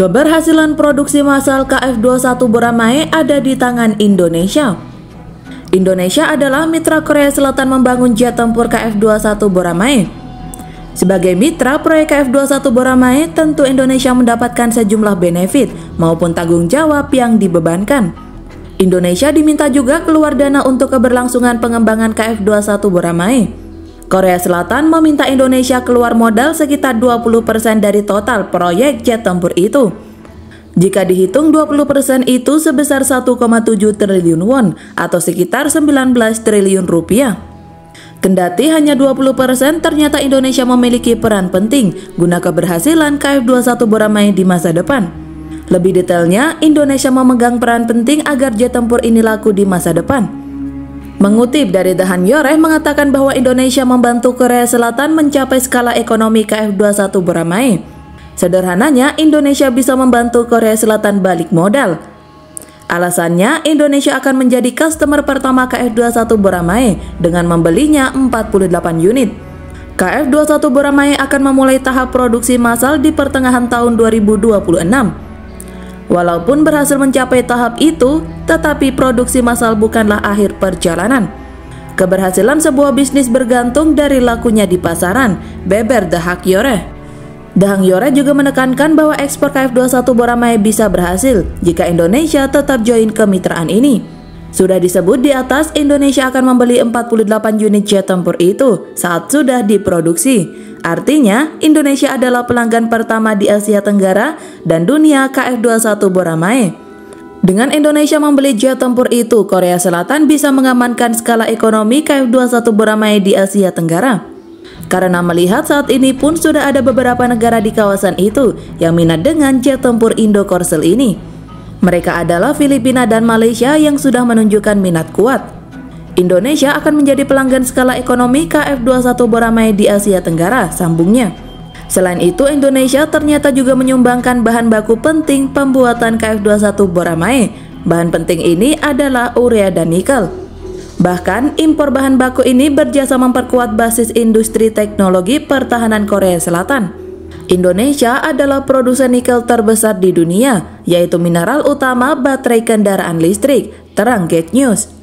Keberhasilan produksi massal KF21 Boramae ada di tangan Indonesia. Indonesia adalah mitra Korea Selatan membangun jet tempur KF21 Boramae. Sebagai mitra proyek KF21 Boramae, tentu Indonesia mendapatkan sejumlah benefit maupun tanggung jawab yang dibebankan. Indonesia diminta juga keluar dana untuk keberlangsungan pengembangan KF21 Boramae. Korea Selatan meminta Indonesia keluar modal sekitar 20% dari total proyek jet tempur itu. Jika dihitung 20% itu sebesar 1,7 triliun won atau sekitar 19 triliun rupiah. Kendati hanya 20%, ternyata Indonesia memiliki peran penting guna keberhasilan KF21 Boramae di masa depan. Lebih detailnya, Indonesia memegang peran penting agar jet tempur ini laku di masa depan. Mengutip dari The Hanyoreh mengatakan bahwa Indonesia membantu Korea Selatan mencapai skala ekonomi KF21 Boramae. Sederhananya, Indonesia bisa membantu Korea Selatan balik modal. Alasannya, Indonesia akan menjadi customer pertama KF21 Boramae dengan membelinya 48 unit. KF21 Boramae akan memulai tahap produksi massal di pertengahan tahun 2026. Walaupun berhasil mencapai tahap itu, tetapi produksi massal bukanlah akhir perjalanan. Keberhasilan sebuah bisnis bergantung dari lakunya di pasaran, beber The Hanyoreh. The Hanyoreh juga menekankan bahwa ekspor KF21 Boramae bisa berhasil jika Indonesia tetap join kemitraan ini. Sudah disebut di atas, Indonesia akan membeli 48 unit jet tempur itu saat sudah diproduksi. Artinya, Indonesia adalah pelanggan pertama di Asia Tenggara dan dunia KF21 Boramae. Dengan Indonesia membeli jet tempur itu, Korea Selatan bisa mengamankan skala ekonomi KF21 Boramae di Asia Tenggara. Karena melihat saat ini pun sudah ada beberapa negara di kawasan itu yang minat dengan jet tempur Indo-Korsel ini. Mereka adalah Filipina dan Malaysia yang sudah menunjukkan minat kuat. Indonesia akan menjadi pelanggan skala ekonomi KF21 Boramae di Asia Tenggara, sambungnya. Selain itu, Indonesia ternyata juga menyumbangkan bahan baku penting pembuatan KF21 Boramae. Bahan penting ini adalah urea dan nikel. Bahkan, impor bahan baku ini berjasa memperkuat basis industri teknologi pertahanan Korea Selatan. Indonesia adalah produsen nikel terbesar di dunia, yaitu mineral utama baterai kendaraan listrik, terang Get News.